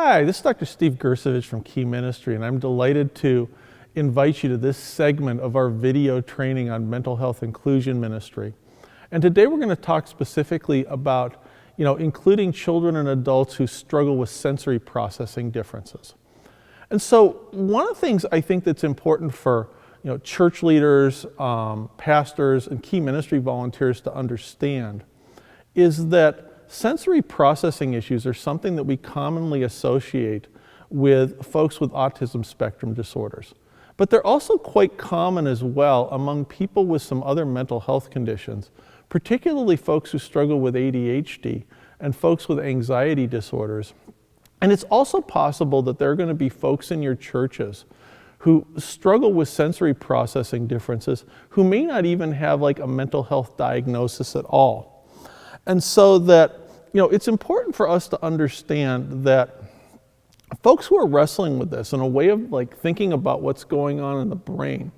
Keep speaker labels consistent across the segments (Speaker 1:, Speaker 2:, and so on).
Speaker 1: Hi, this is Dr. Steve Grcevich from Key Ministry, and I'm delighted to invite you to this segment of our video training on mental health inclusion ministry. And today we're going to talk specifically about, including children and adults who struggle with sensory processing differences. And so one of the things I think that's important for church leaders, pastors, and key ministry volunteers to understand is that sensory processing issues are something that we commonly associate with folks with autism spectrum disorders. But they're also quite common as well among people with some other mental health conditions, particularly folks who struggle with ADHD and folks with anxiety disorders. And it's also possible that there are going to be folks in your churches who struggle with sensory processing differences who may not even have like a mental health diagnosis at all. And so that, it's important for us to understand that folks who are wrestling with this in a way of like thinking about what's going on in the brain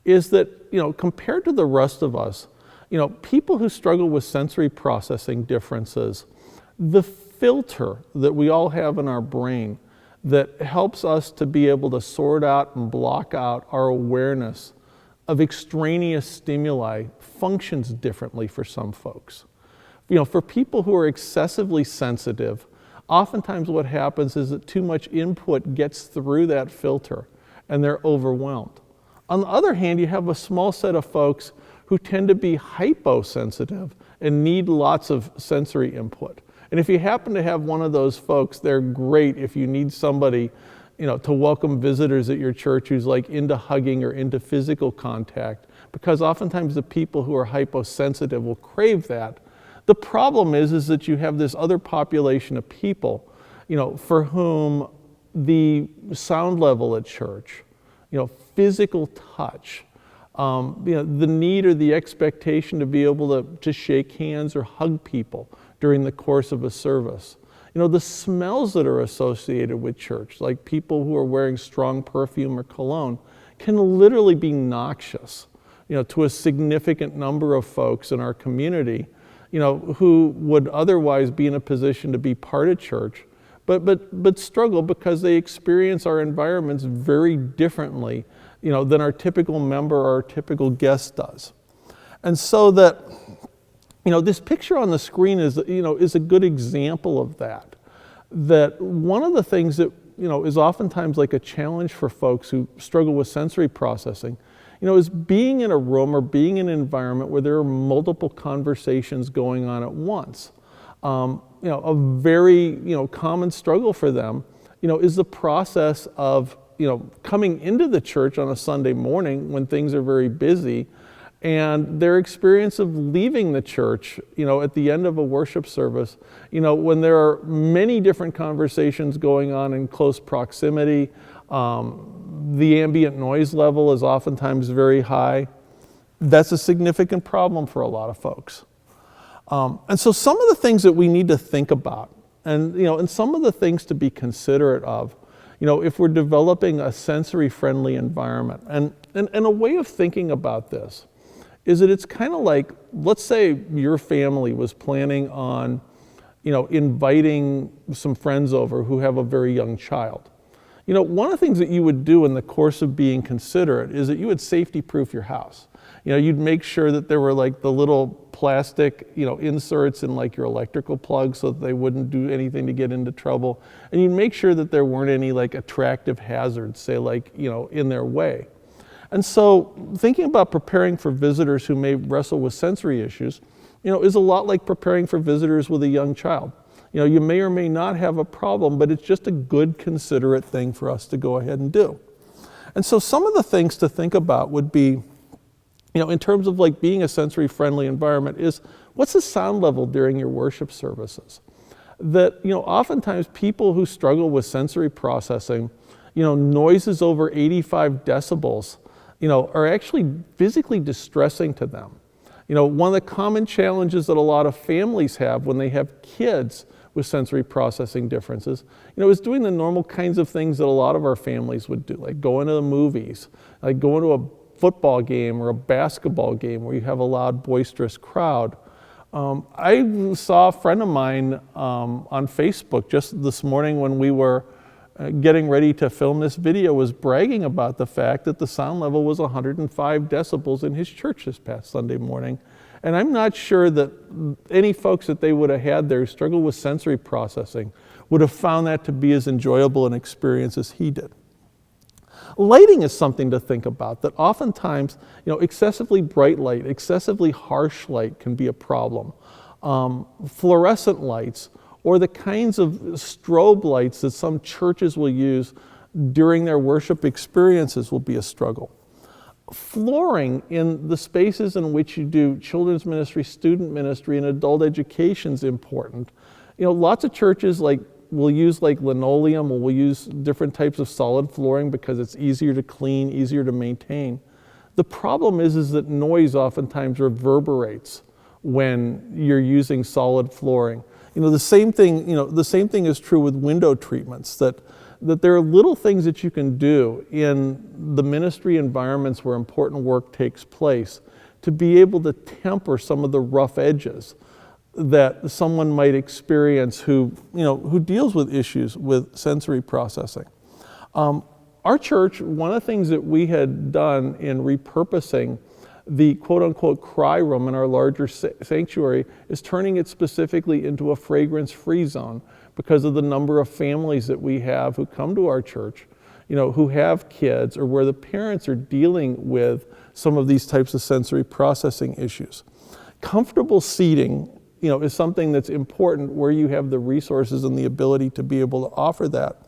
Speaker 1: is that, compared to the rest of us, people who struggle with sensory processing differences, the filter that we all have in our brain that helps us to be able to sort out and block out our awareness of extraneous stimuli functions differently for some folks. For people who are excessively sensitive, oftentimes what happens is that too much input gets through that filter and they're overwhelmed. On the other hand, you have a small set of folks who tend to be hyposensitive and need lots of sensory input. And if you happen to have one of those folks, they're great if you need somebody to welcome visitors at your church who's like into hugging or into physical contact, because oftentimes the people who are hyposensitive will crave that. The problem is that you have this other population of people, for whom the sound level at church, physical touch, the need or the expectation to be able to shake hands or hug people during the course of a service. The smells that are associated with church, like people who are wearing strong perfume or cologne, can literally be noxious, to a significant number of folks in our community, who would otherwise be in a position to be part of church, but struggle because they experience our environments very differently, than our typical member or our typical guest does. And so that, this picture on the screen is a good example of that. That one of the things that, is oftentimes like a challenge for folks who struggle with sensory processing, is being in a room or being in an environment where there are multiple conversations going on at once. A very, common struggle for them, is the process of, coming into the church on a Sunday morning when things are very busy, and their experience of leaving the church, at the end of a worship service, when there are many different conversations going on in close proximity. The ambient noise level is oftentimes very high. That's a significant problem for a lot of folks. And so some of the things that we need to think about, and some of the things to be considerate of, if we're developing a sensory-friendly environment. And a way of thinking about this is that it's kind of like, let's say your family was planning on, inviting some friends over who have a very young child. One of the things that you would do in the course of being considerate is that you would safety-proof your house. You'd make sure that there were like the little plastic, inserts in like your electrical plugs so that they wouldn't do anything to get into trouble. And you'd make sure that there weren't any like attractive hazards, say like, in their way. And so thinking about preparing for visitors who may wrestle with sensory issues, is a lot like preparing for visitors with a young child. You may or may not have a problem, but it's just a good, considerate thing for us to go ahead and do. And so some of the things to think about would be, in terms of like being a sensory-friendly environment, is what's the sound level during your worship services? That, oftentimes people who struggle with sensory processing, noises over 85 decibels, are actually physically distressing to them. One of the common challenges that a lot of families have when they have kids with sensory processing differences, is doing the normal kinds of things that a lot of our families would do, like going to the movies, like going to a football game or a basketball game where you have a loud, boisterous crowd, I saw a friend of mine on Facebook just this morning when we were getting ready to film this video, was bragging about the fact that the sound level was 105 decibels in his church this past Sunday morning. And I'm not sure that any folks that they would have had there who struggle with sensory processing would have found that to be as enjoyable an experience as he did. Lighting is something to think about, that oftentimes, excessively bright light, excessively harsh light can be a problem. Fluorescent lights, or the kinds of strobe lights that some churches will use during their worship experiences, will be a struggle. Flooring in the spaces in which you do children's ministry, student ministry, and adult education is important. Lots of churches will use linoleum, or will use different types of solid flooring because it's easier to clean, easier to maintain. The problem is that noise oftentimes reverberates when you're using solid flooring. The same thing is true with window treatments, that there are little things that you can do in the ministry environments where important work takes place to be able to temper some of the rough edges that someone might experience who deals with issues with sensory processing. Our church, one of the things that we had done in repurposing the quote-unquote cry room in our larger sanctuary is turning it specifically into a fragrance-free zone because of the number of families that we have who come to our church, who have kids, or where the parents are dealing with some of these types of sensory processing issues. Comfortable seating, is something that's important where you have the resources and the ability to be able to offer that.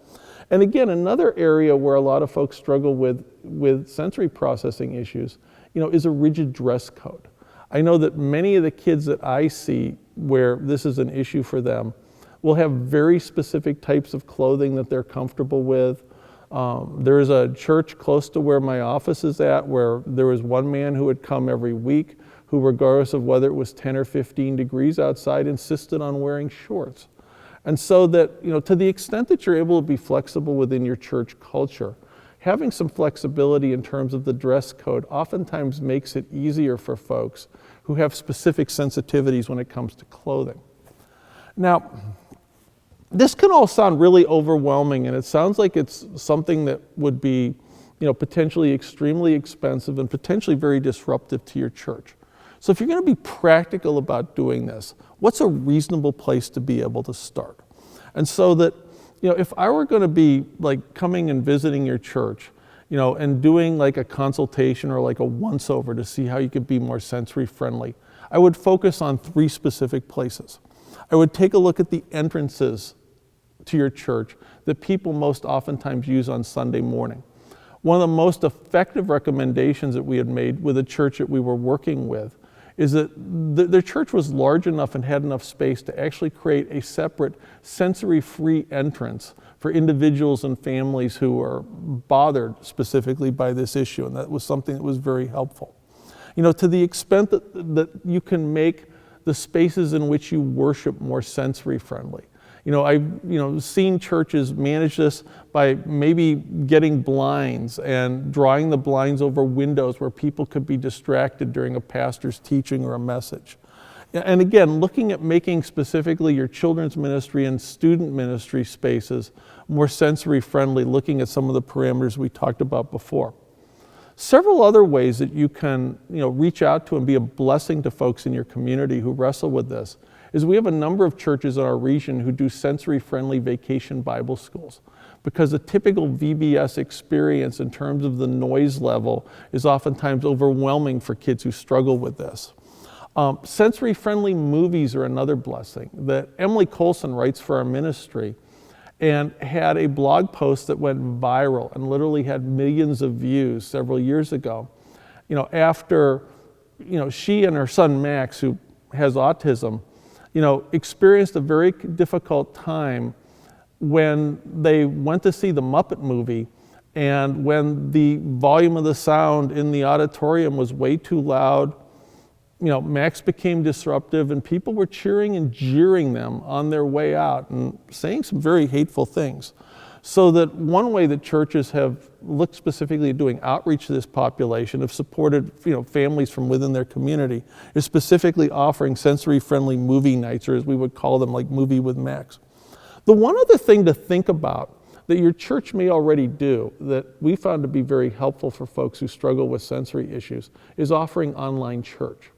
Speaker 1: And again, another area where a lot of folks struggle with sensory processing issues, is a rigid dress code. I know that many of the kids that I see where this is an issue for them will have very specific types of clothing that they're comfortable with. There's a church close to where my office is at where there was one man who would come every week who, regardless of whether it was 10 or 15 degrees outside, insisted on wearing shorts. And so that, to the extent that you're able to be flexible within your church culture, having some flexibility in terms of the dress code oftentimes makes it easier for folks who have specific sensitivities when it comes to clothing. Now, this can all sound really overwhelming, and it sounds like it's something that would be, potentially extremely expensive and potentially very disruptive to your church. So if you're going to be practical about doing this, what's a reasonable place to be able to start? And so that, if I were going to be coming and visiting your church, and doing a consultation or a once-over to see how you could be more sensory friendly, I would focus on 3 specific places. I would take a look at the entrances to your church that people most oftentimes use on Sunday morning. One of the most effective recommendations that we had made with a church that we were working with is that their church was large enough and had enough space to actually create a separate sensory-free entrance for individuals and families who were bothered specifically by this issue, and that was something that was very helpful. To the extent that you can make the spaces in which you worship more sensory friendly. I've seen churches manage this by maybe getting blinds and drawing the blinds over windows where people could be distracted during a pastor's teaching or a message. And again, looking at making specifically your children's ministry and student ministry spaces more sensory friendly, looking at some of the parameters we talked about before. Several other ways that you can reach out to and be a blessing to folks in your community who wrestle with this is we have a number of churches in our region who do sensory-friendly vacation Bible schools, because the typical VBS experience in terms of the noise level is oftentimes overwhelming for kids who struggle with this. Sensory-friendly movies are another blessing that Emily Colson writes for our ministry and had a blog post that went viral and literally had millions of views several years ago. After she and her son Max, who has autism, experienced a very difficult time when they went to see the Muppet movie, and when the volume of the sound in the auditorium was way too loud, Max became disruptive, and people were cheering and jeering them on their way out and saying some very hateful things. So that one way that churches have looked specifically at doing outreach to this population, have supported families from within their community, is specifically offering sensory-friendly movie nights, or as we would call them, like Movie with Max. The one other thing to think about that your church may already do that we found to be very helpful for folks who struggle with sensory issues is offering online church.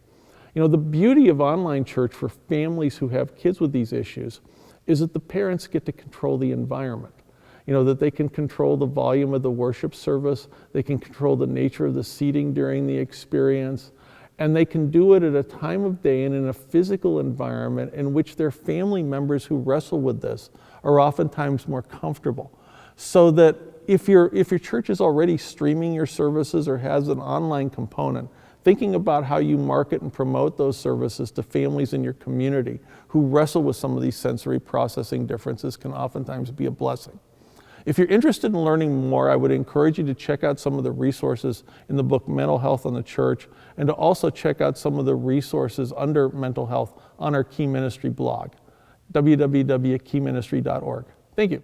Speaker 1: The beauty of online church for families who have kids with these issues is that the parents get to control the environment. That they can control the volume of the worship service, they can control the nature of the seating during the experience, and they can do it at a time of day and in a physical environment in which their family members who wrestle with this are oftentimes more comfortable. So that if your church is already streaming your services or has an online component, thinking about how you market and promote those services to families in your community who wrestle with some of these sensory processing differences can oftentimes be a blessing. If you're interested in learning more, I would encourage you to check out some of the resources in the book Mental Health on the Church, and to also check out some of the resources under mental health on our Key Ministry blog, www.keyministry.org. Thank you.